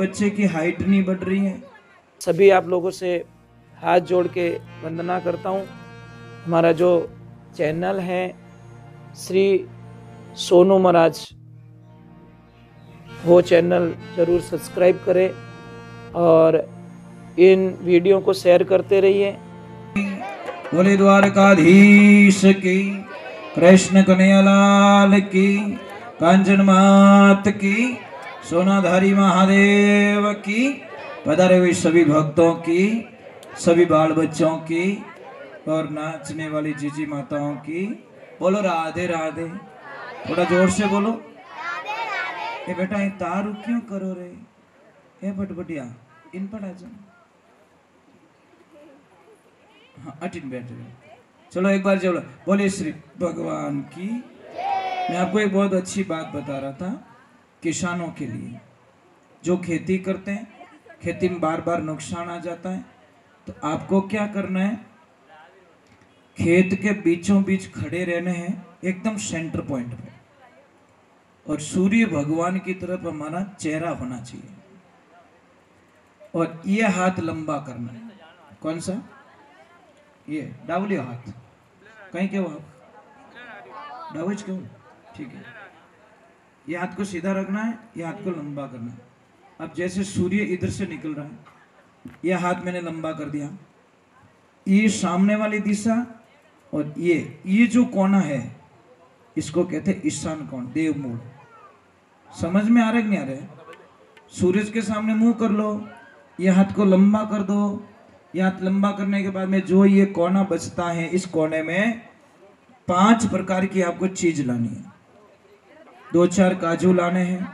बच्चे की हाइट नहीं बढ़ रही है। सभी आप लोगों से हाथ जोड़ के वंदना करता हूँ। हमारा जो चैनल है श्री सोनू महाराज, वो चैनल ज़रूर सब्सक्राइब करें और इन वीडियो को शेयर करते रहिए। बोले द्वारकाधीश की, कृष्ण कन्हैयालाल की, कांचन मात की, सोनाधारी महादेव की, पधारे हुए सभी भक्तों की, सभी बाल बच्चों की और नाचने वाली जीजी माताओं की। बोलो राधे राधे। थोड़ा जोर से बोलो। ये बेटा ये तारू क्यों करो रे? ये बटबटिया इन पर आ जाओ। हाँ अटिन बैठे। चलो एक बार चलो बोले श्री भगवान की। मैं आपको एक बहुत अच्छी बात बता रहा था किसानों के लिए, जो खेती करते हैं, खेती में बार बार नुकसान आ जाता है, तो आपको क्या करना है, खेत के बीचों बीच खड़े रहने हैं, एकदम सेंटर पॉइंट पे, और सूर्य भगवान की तरफ हमारा चेहरा होना चाहिए, और ये हाथ लंबा करना है। कौन सा? ये डावली हाथ कहीं के आप डावज क्यों? ठीक है, ये हाथ को सीधा रखना है, ये हाथ को लंबा करना है। अब जैसे सूर्य इधर से निकल रहा है, ये हाथ मैंने लंबा कर दिया, ये सामने वाली दिशा, और ये जो कोना है इसको कहते हैं ईशान कोण, देव मूल। समझ में आ रहा है कि नहीं आ रहा है? सूरज के सामने मुंह कर लो, ये हाथ को लंबा कर दो, ये हाथ लंबा करने के बाद में जो ये कोना बचता है, इस कोने में 5 प्रकार की आपको चीज लानी है। 2-4 काजू लाने हैं,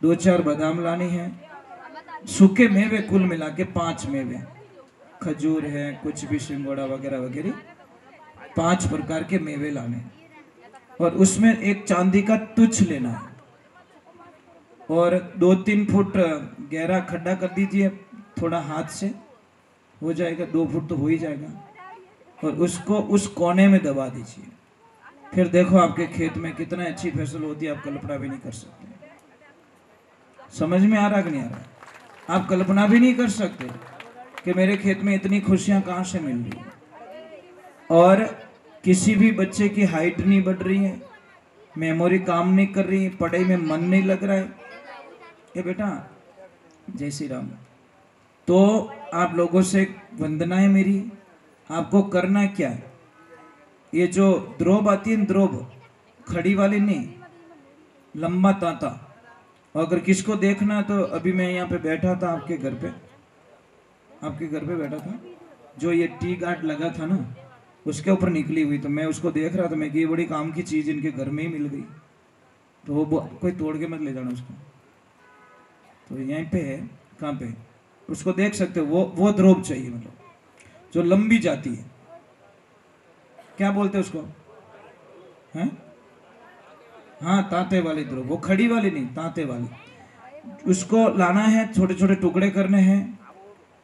2-4 बादाम लानी है, सूखे मेवे कुल मिला के 5 मेवे, खजूर है, कुछ भी सिंगोड़ा वगैरह वगैरह, 5 प्रकार के मेवे लाने हैं, और उसमें एक चांदी का तुच्छ लेना है, और 2-3 फुट गहरा खड्डा कर दीजिए, थोड़ा हाथ से हो जाएगा, 2 फुट तो हो ही जाएगा, और उसको उस कोने में दबा दीजिए। फिर देखो आपके खेत में कितना अच्छी फसल होती है, आप कल्पना भी नहीं कर सकते। समझ में आ रहा कि नहीं आ रहा? आप कल्पना भी नहीं कर सकते कि मेरे खेत में इतनी खुशियां कहां से मिल रही है। और किसी भी बच्चे की हाइट नहीं बढ़ रही है, मेमोरी काम नहीं कर रही है, पढ़ाई में मन नहीं लग रहा है। ये बेटा जय श्री राम। तो आप लोगों से वंदना है मेरी, आपको करना क्या है, ये जो द्रोब आती है, द्रोब खड़ी वाली नहीं, लंबा तांता। अगर किसको देखना है तो अभी मैं यहाँ पे बैठा था आपके घर पे बैठा था, जो ये टी गार्ड लगा था ना, उसके ऊपर निकली हुई, तो मैं उसको देख रहा था, मैं कि ये बड़ी काम की चीज इनके घर में ही मिल गई, तो वो कोई तोड़ के मत ले जाना उसको। तो यहीं पे है, कहाँ पे उसको देख सकते हो, वो द्रोब चाहिए, मतलब जो लंबी जाती है, क्या बोलते हैं उसको, हैं? हाँ तांते वाली द्रोब, वो खड़ी वाली नहीं, तांते वाली। उसको लाना है, छोटे छोटे टुकड़े करने हैं,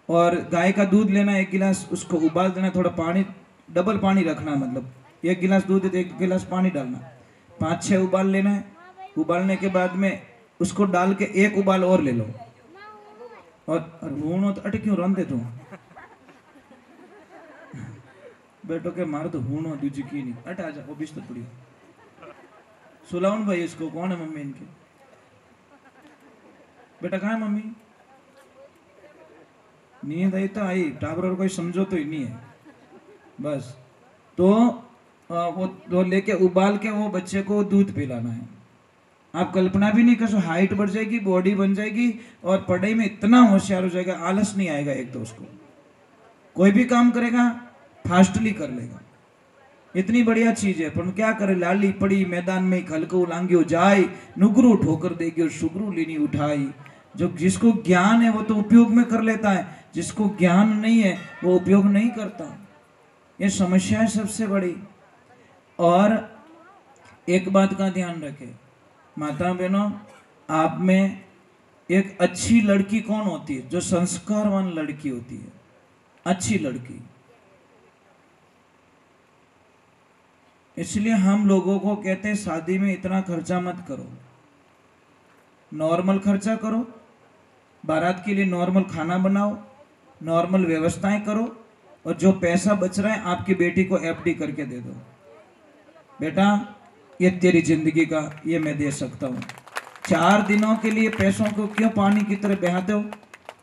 और गाय का दूध लेना 1 गिलास, उसको उबाल देना, थोड़ा पानी, डबल पानी रखना, मतलब 1 गिलास दूध है तो 1 गिलास पानी डालना, 5-6 उबाल लेना है। उबालने के बाद में उसको डाल के 1 उबाल और ले लो, और हूणो तो अट क्यों रंधे तू बेटो के मार तो हूणो दूजी की नहीं, अट आ जा, वो बिस्तर पड़ी सुलाउन भाई, इसको कौन है मम्मी इनके? बेटा कहाँ है मम्मी? नींद आई तो आई, टाबर और कोई समझो तो ही नहीं है बस। तो वो लेके उबाल के वो बच्चे को दूध पिलाना है। आप कल्पना भी नहीं कर सकते, हाइट बढ़ जाएगी, बॉडी बन जाएगी, और पढ़ाई में इतना होशियार हो जाएगा, आलस नहीं आएगा। एक तो उसको कोई भी काम करेगा फास्टली कर लेगा, इतनी बढ़िया चीज है। पर क्या करे, लाली पड़ी मैदान में खलको लांगियो जाए, नुगरू ठोकर देगी और शुगरू लीनी उठाई। जो जिसको ज्ञान है वो तो उपयोग में कर लेता है, जिसको ज्ञान नहीं है वो उपयोग नहीं करता। ये समस्या है सबसे बड़ी। और एक बात का ध्यान रखें माता बहनों, आप में एक अच्छी लड़की कौन होती है? जो संस्कारवान लड़की होती है, अच्छी लड़की। इसलिए हम लोगों को कहते हैं शादी में इतना खर्चा मत करो, नॉर्मल खर्चा करो, बारात के लिए नॉर्मल खाना बनाओ, नॉर्मल व्यवस्थाएं करो, और जो पैसा बच रहा है आपकी बेटी को एफडी करके दे दो। बेटा ये तेरी जिंदगी का, ये मैं दे सकता हूँ। 4 दिनों के लिए पैसों को क्यों पानी की तरह बहाते हो?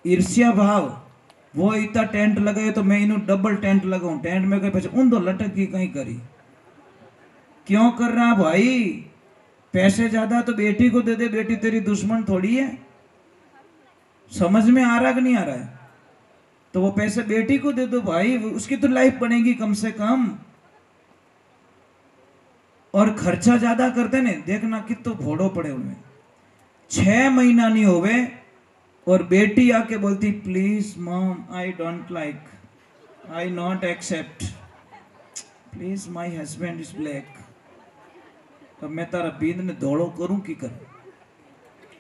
ईर्ष्या भाव। वो इतना टेंट लगाए तो मैं इन्हों डबल टेंट लगाऊं, टेंट में कहीं पैसे उन दो लटक की कहीं करी। क्यों कर रहा भाई? पैसे ज्यादा तो बेटी को दे दे, बेटी तेरी दुश्मन थोड़ी है। समझ में आ रहा कि नहीं आ रहा है? तो वो पैसे बेटी को दे दो भाई, उसकी तो लाइफ बनेगी कम से कम। और खर्चा ज्यादा करते ने, देखना कितो घोड़ो पड़े उनमें। 6 महीना नहीं होवे और बेटी आके बोलती please mom I don't like, I not accept, please my husband is black. तो मैं तारा बींद ने धोड़ो करूं की कर?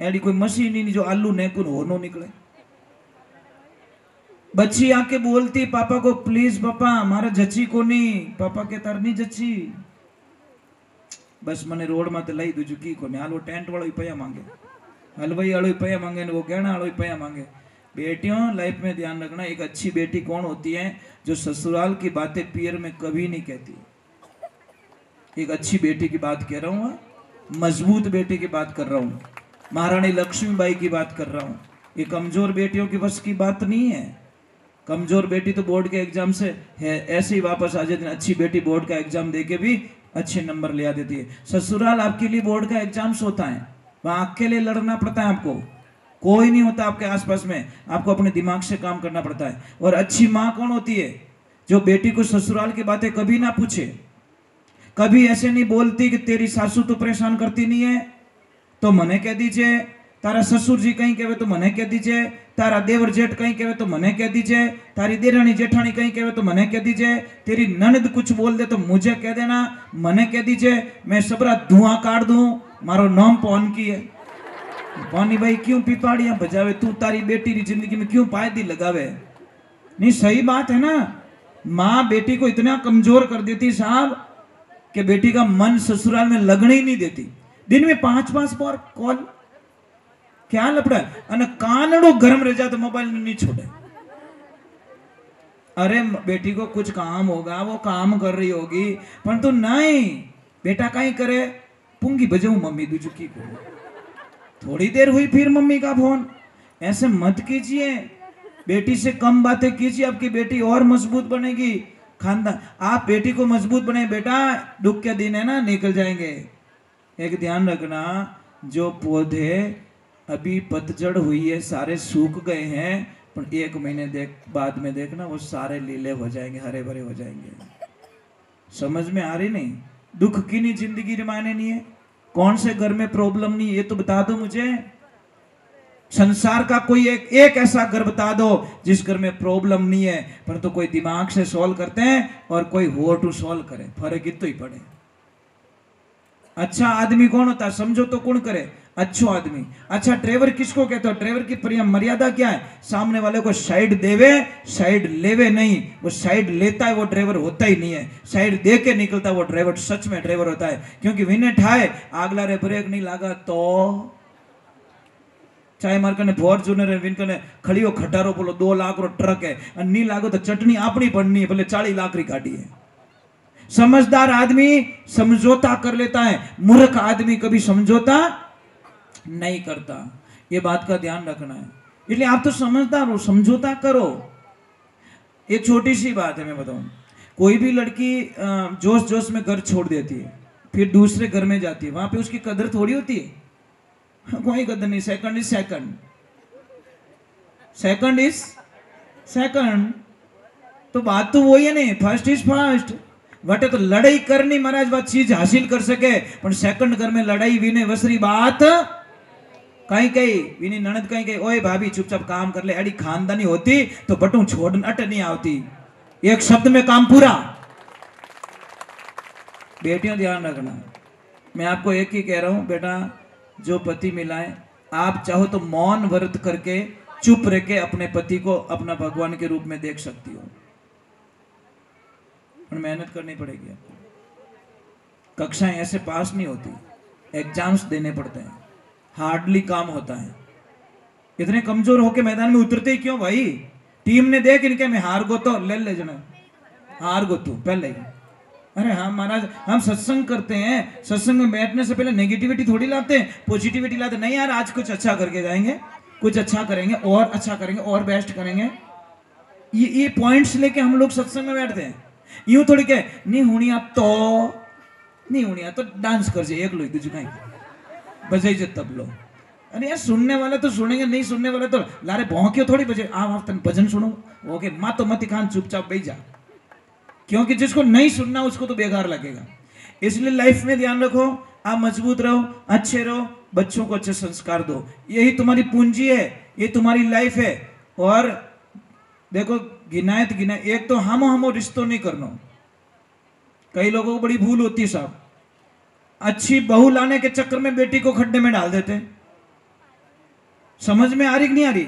एडी कोई मशीन ही नहीं जो आलू नेकुन हो नो निकले। बच्ची आके बोलती पापा को प्लीज पापा मारा जची को नहीं, पापा के तार नहीं जची, बस मने रोड में लई दूजू की को हाल। वो टेंट वालों पैया मांगे, हलवाई वालों पैया मांगे, वो गहना वालों पैया मांगे। बेटियों लाइफ में ध्यान रखना, एक अच्छी बेटी कौन होती है? जो ससुराल की बातें पियर में कभी नहीं कहती। एक अच्छी बेटी की बात कह रहा हूँ, मजबूत बेटी की बात कर रहा हूँ, महारानी लक्ष्मीबाई की बात कर रहा हूँ। ये कमजोर बेटियों की बस की बात नहीं है। कमजोर बेटी तो बोर्ड के एग्जाम से है ऐसे ही वापस आ जाती है। अच्छी बेटी बोर्ड का एग्जाम देके भी अच्छे नंबर ले आ देती है। ससुराल आपके लिए बोर्ड का एग्जाम्स होता है, वहां अकेले लड़ना पड़ता है आपको, कोई नहीं होता आपके आसपास में, आपको अपने दिमाग से काम करना पड़ता है। और अच्छी माँ कौन होती है? जो बेटी को ससुराल की बातें कभी ना पूछे, कभी ऐसे नहीं बोलती कि तेरी सासू तो परेशान करती नहीं है तो मने कह दीजिए, तारा ससुर जी कहीं कहे तो मने कह दीजिए, तारा देवर जेठ कहीं कहे तो मने कह दीजिए, तारी देरानी जेठानी कहीं कहे तो मने कह दीजिए, तेरी ननद कुछ बोल दे तो मुझे कह देना, मने कह दीजिए, मैं सबरा धुआं काट दूं, मारो नाम पौन की है। पानी भाई क्यों पिपाड़ियां बजावे? तू तारी बेटी की जिंदगी में क्यों पायदी लगावे? नहीं सही बात है ना। माँ बेटी को इतना कमजोर कर देती साहब कि बेटी का मन ससुराल में लगने ही नहीं देती। दिन में 5-5 बार कॉल, क्या लपड़ा है? अने कानड़ो गरम रह जा तो मोबाइल नहीं छोड़े। अरे बेटी को कुछ काम होगा, वो काम कर रही होगी, परंतु नहीं, बेटा कहीं करे पुंगी बजाऊ मम्मी दूजुकी को, थोड़ी देर हुई फिर मम्मी का फोन। ऐसे मत कीजिए, बेटी से कम बातें कीजिए, आपकी बेटी और मजबूत बनेगी। खानदान आप बेटी को मजबूत बने, बेटा दुख के दिन है ना निकल जाएंगे। एक ध्यान रखना, जो पौधे अभी पतझड़ हुई है, सारे सूख गए हैं, पर 1 महीने बाद में देखना वो सारे लीले हो जाएंगे, हरे भरे हो जाएंगे। समझ में आ रही नहीं? दुख की नहीं जिंदगी रमाने नहीं है। कौन से घर में प्रॉब्लम नहीं है ये तो बता दो मुझे। संसार का कोई एक ऐसा घर बता दो जिस घर में प्रॉब्लम नहीं है, पर तो कोई दिमाग से सॉल्व करते हैं और कोई हो टू सॉल्व करे, फर्क इतना ही पड़े। अच्छा आदमी कौन होता है? समझो तो कौन करे? अच्छो आदमी। अच्छा ड्राइवर किसको कहते हो? ड्राइवर की प्रिय मर्यादा क्या है? सामने वाले को साइड देवे, साइड लेवे नहीं। वो साइड लेता है वो ड्राइवर होता ही नहीं है, साइड दे के निकलता है वो ड्राइवर सच में ड्राइवर होता है। क्योंकि विने ठाए आगला रे ब्रेक नहीं लगा तो चाहे मार कने फॉर्च्यूनर है, विन कने खड़ियो खटारो बोलो 2 लाख रो ट्रक है, और नहीं लागो तो चटनी अपनी पड़नी है, भले 40 लाख री गाड़ी है। समझदार आदमी समझौता कर लेता है, मूर्ख आदमी कभी समझौता नहीं करता। ये बात का ध्यान रखना है। इसलिए आप तो समझदार हो, समझौता करो। एक छोटी सी बात है मैं बताऊं, कोई भी लड़की जोश जोश में घर छोड़ देती है, फिर दूसरे घर में जाती है, वहां पे उसकी कदर थोड़ी होती है। कोई कदर नहीं। Second is second, second is second. तो बात तो वही है नहीं, फर्स्ट इज फर्स्ट। वटे तो लड़ाई करनी महाराज, बात चीज हासिल कर सके, पर सेकंड घर में लड़ाई विने वसरी बात कहीं कहीं विनी ननद कहीं कहीं, ओए भाभी चुपचाप काम कर ले, अड़ी खानदानी होती तो बटू छोड़ अट नहीं आवती। एक शब्द में काम पूरा। बेटियों ध्यान रखना, मैं आपको एक ही कह रहा हूं बेटा, जो पति मिलाए आप चाहो तो मौन व्रत करके चुप रह के अपने पति को अपना भगवान के रूप में देख सकती हो, पर मेहनत करनी पड़ेगी आपको। कक्षाएं ऐसे पास नहीं होती, एग्जाम्स देने पड़ते हैं, हार्डली काम होता है। इतने कमजोर होके मैदान में उतरते ही क्यों भाई? टीम ने देख इनके में हार गो तो ले जना हार गो तू पहले ही। अरे हाँ महाराज, हम सत्संग करते हैं, सत्संग में बैठने से पहले नेगेटिविटी थोड़ी लाते हैं, पॉजिटिविटी लाते। नहीं यार, आज कुछ अच्छा करके जाएंगे, कुछ अच्छा करेंगे, और अच्छा करेंगे, और बेस्ट करेंगे। ये पॉइंट्स लेके हम लोग सत्संग में बैठते हैं। यूं थोड़ी के नहीं होनी आप तो नहीं होनी तो डांस कर जाए एक लो तुझे कहीं बजाई जे तब लो। अरे यार, सुनने वाले तो सुनेंगे, नहीं सुनने वाले तो लारे भौंके थोड़ी बजे आप तन भजन सुनो। ओके माँ तो मत खान, चुपचाप बैठ जा, क्योंकि जिसको नहीं सुनना उसको तो बेकार लगेगा। इसलिए लाइफ में ध्यान रखो, आप मजबूत रहो, अच्छे रहो, बच्चों को अच्छे संस्कार दो। यही तुम्हारी पूंजी है, ये तुम्हारी लाइफ है। और देखो गिनायत गिना, एक तो हम रिश्तों नहीं करना। कई लोगों को बड़ी भूल होती है साहब, अच्छी बहू लाने के चक्कर में बेटी को खड्डे में डाल देते। समझ में आ रही कि नहीं आ रही?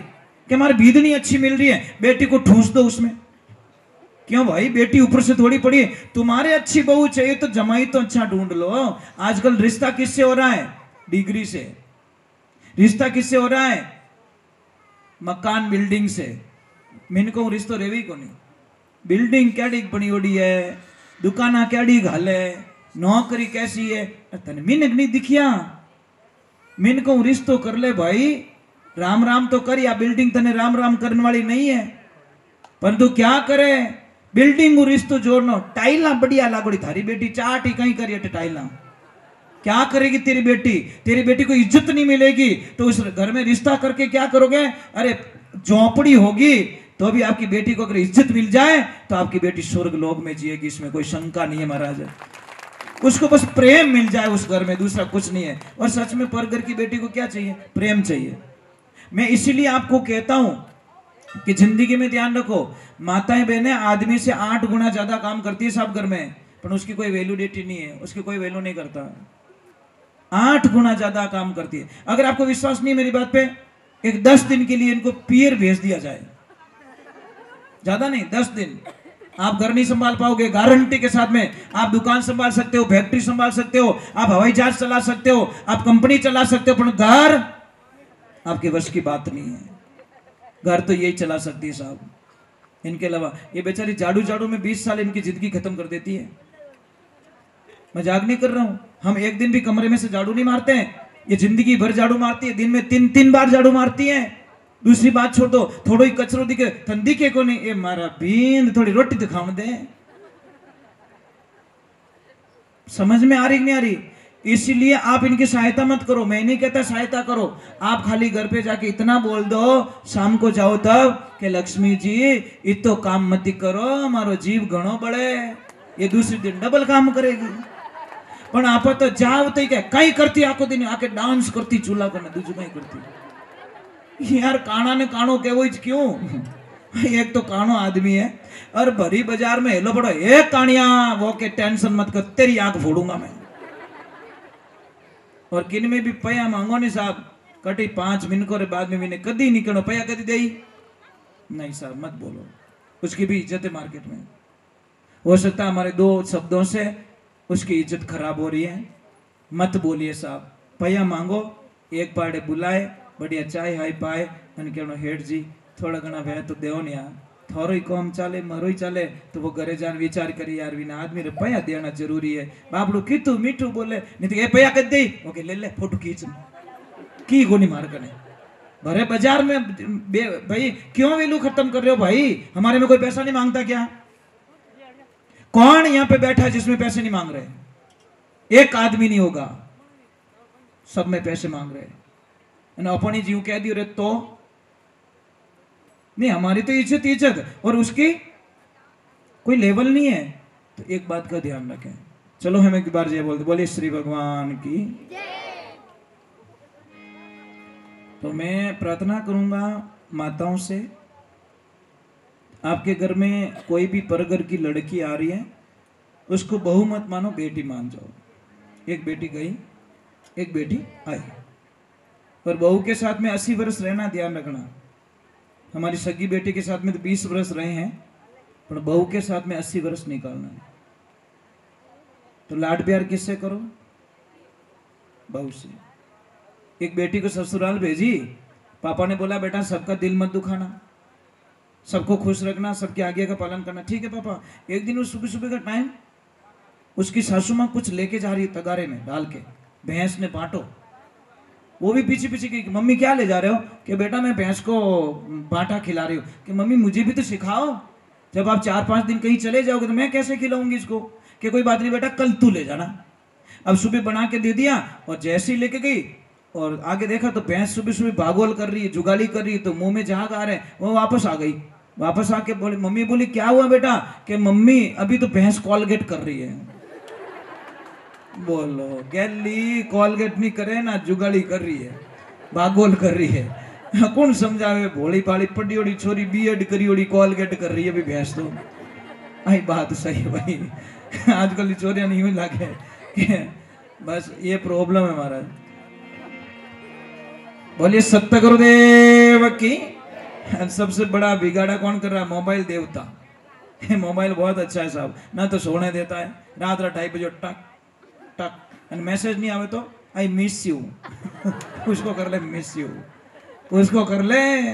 कि हमारी भीदनी अच्छी मिल रही है, बेटी को ठूस दो उसमें। क्यों भाई, बेटी ऊपर से थोड़ी पड़ी है। तुम्हारे अच्छी बहू चाहिए तो जमाई तो अच्छा ढूंढ लो। आजकल रिश्ता किससे हो रहा है? डिग्री से। रिश्ता किससे हो रहा है? मकान बिल्डिंग से। मैंने कहूँ रिश्तो रेवी को नहीं। बिल्डिंग कैडी बनी ओडी है, दुकाना कैडी घाले, नौकरी कैसी है, तने मिनक नहीं दिखिया। मैंने कहूँ रिश्तो कर ले भाई, राम राम तो कर, या बिल्डिंग तने राम राम करने वाली नहीं है। परंतु क्या करे, बिल्डिंग रिश्तो जोड़नो। टाइला बढ़िया लागोड़ी, थारी बेटी चाट ही कहीं करिए टाइला, क्या करेगी तेरी बेटी? तेरी बेटी को इज्जत नहीं मिलेगी तो उस घर में रिश्ता करके क्या करोगे? अरे झोंपड़ी होगी तो भी आपकी बेटी को अगर इज्जत मिल जाए तो आपकी बेटी स्वर्ग लोक में जिएगी, इसमें कोई शंका नहीं है महाराज। उसको बस प्रेम मिल जाए उस घर में, दूसरा कुछ नहीं है। और सच में पर घर की बेटी को क्या चाहिए? प्रेम चाहिए। मैं इसीलिए आपको कहता हूं कि जिंदगी में ध्यान रखो, माताएं बहनें आदमी से 8 गुना ज्यादा काम करती है सब घर में, पर उसकी कोई वैल्यूडिटी नहीं है, उसकी कोई वैल्यू नहीं करता। 8 गुना ज्यादा काम करती है। अगर आपको विश्वास नहीं मेरी बात पे, एक 10 दिन के लिए इनको पियर भेज दिया जाए, ज्यादा नहीं 10 दिन, आप घर नहीं संभाल पाओगे गारंटी के साथ में। आप दुकान संभाल सकते हो, फैक्ट्री संभाल सकते हो, आप हवाई जहाज चला सकते हो, आप कंपनी चला सकते हो, पर घर आपके वश की बात नहीं है। घर तो यही चला सकती है साहब, इनके अलावा। ये बेचारी झाड़ू झाड़ू में 20 साल इनकी जिंदगी खत्म कर देती है। मजाक नहीं कर रहा हूं, हम एक दिन भी कमरे में से झाड़ू नहीं मारते हैं, ये जिंदगी भर झाड़ू मारती है, दिन में 3 बार झाड़ू मारती है। दूसरी बात छोड़ दो, थोड़ो ही कचरो दिखे तन दिखे को नहीं, ये मारा बींद थोड़ी रोटी दिखाव दे। समझ में आ रही नहीं आ रही? इसलिए आप इनकी सहायता मत करो, मैं नहीं कहता सहायता करो। आप खाली घर पे जाके इतना बोल दो शाम को जाओ तब कि लक्ष्मी जी इतो काम मत करो, हमारो जीव घणो बढ़े, ये दूसरी दिन डबल काम करेगी। पण आप तो जाओ तो कई करती, आखो दिन आके डांस करती चूल्हा पर, दूसरी कहीं करती। यार काना ने कानो केवो क्यों? एक तो कानो आदमी है और भरी बाजार में हेलो पड़ो, एक कानिया वो के टेंशन मत कर, तेरी आंख फोड़ूंगा मैं। और किन में भी पया मांगो नहीं साहब, कटी 5 मिनट रे बाद में मैंने कदी नहीं करो पया कदी दे नहीं साहब, मत बोलो, उसकी भी इज्जत है मार्केट में। हो सकता है हमारे 2 शब्दों से उसकी इज्जत खराब हो रही है, मत बोलिए साहब। पया मांगो, एक पाड़े बुलाए, बढ़िया चाय हाई पाए, मैंने कहना हेठ जी थोड़ा घना वह तो देव नहीं, थोरो ही कम चाले मरो ही चाले, तो वो घरे जान विचार करी यार विना आदमी रे पया देना जरूरी है। बाबड़ू कीतू मीठू बोले, नहीं तो ये पया कर दे, ओके ले ले फोटो खींच की गोनी मार कने भरे बाजार में। भाई क्यों वैल्यू खत्म कर रहे हो भाई? हमारे में कोई पैसा नहीं मांगता क्या? कौन यहां पे बैठा है जिसमें पैसे नहीं मांग रहे? एक आदमी नहीं होगा, सब में पैसे मांग रहे हैं। अपनी जीव कह दी रे तो नहीं, हमारी तो इज्जत इज्जत और उसकी कोई लेवल नहीं है। तो एक बात का ध्यान रखें। चलो हम एक बार जय बोलते, बोले श्री भगवान की। तो मैं प्रार्थना करूंगा माताओं से, आपके घर में कोई भी परघर की लड़की आ रही है, उसको बहू मत मानो, बेटी मान जाओ। एक बेटी गई, एक बेटी आई, और बहू के साथ में 80 वर्ष रहना ध्यान रखना। हमारी सगी बेटी के साथ में तो 20 वर्ष रहे हैं, पर बहू के साथ में 80 वर्ष निकालना है। तो लाड प्यार किससे करो? बहू से। एक बेटी को ससुराल भेजी, पापा ने बोला बेटा सबका दिल मत दुखाना, सबको खुश रखना, सबके आज्ञा का पालन करना। ठीक है पापा। एक दिन उस सुबह सुबह का टाइम उसकी सासू माँ कुछ लेके जा रही तगारे में डाल के, भैंस ने बांटो। वो भी पीछे पीछे की, मम्मी क्या ले जा रहे हो? कि बेटा मैं भैंस को बांटा खिला रही हूँ। कि मम्मी मुझे भी तो सिखाओ, जब आप 4-5 दिन कहीं चले जाओगे तो मैं कैसे खिलाऊंगी इसको? कि कोई बात नहीं बेटा, कल तू ले जाना। अब सुबह बना के दे दिया और जैसे ही लेके गई और आगे देखा तो भैंस सुबह सुबह भागोल कर रही है, जुगाली कर रही है, तो मुंह में झाग आ रहे हैं। वो वापस आ गई। वापस आके बोली, मम्मी बोली क्या हुआ बेटा? कि मम्मी अभी तो भैंस कॉलगेट कर रही है। बोलो गैली कॉलगेट नहीं करे ना, जुगाली कर रही है, भागोल कर रही है। कौन समझावे? भोली भाली पड़ी ओड़ी छोरी बीएड करी ओड़ी कॉलगेट कर रही है अभी भैंस तो। आई बात सही है भाई। आजकल चोरियां नहीं हुई लागे। बस ये प्रॉब्लम है महाराज। बोलिए सत्य गुरुदेव की। सबसे बड़ा बिगाड़ा कौन कर रहा है? मोबाइल देवता। मोबाइल बहुत अच्छा है साहब, ना तो सोने देता है, रात 2:30 बजे टक टक, और मैसेज नहीं आवे तो आई मिस यू। उसको कर ले मिस यू, उसको कर ले,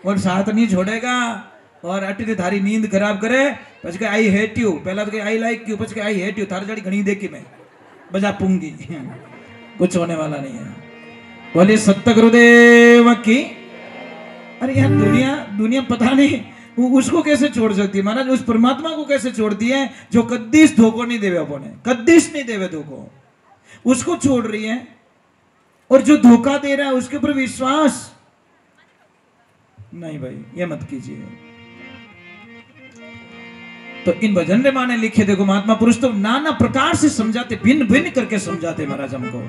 और साथ नहीं छोड़ेगा। और अटी थारी नींद खराब करे, पछ आई हेट यू, पहला तो आई लाइक यू, पछ आई हेट यू, थारी जड़ी घनी देखी मैं बजा पूंगी। कुछ होने वाला नहीं है। बोलिए सत्य गुरुदेव की। अरे यार दुनिया पता नहीं उसको कैसे छोड़ सकती है महाराज, उस परमात्मा को कैसे छोड़ती है जो कद्दीस धोखो नहीं देवे, अपने कद्दीस नहीं देवे धोखो, उसको छोड़ रही है। और जो धोखा दे रहा है उसके ऊपर विश्वास नहीं भाई, ये मत कीजिए। तो इन भजन रे माने लिखे देखो, महात्मा पुरुष तो नाना प्रकार से समझाते, भिन्न भिन्न करके समझाते महाराज हमको।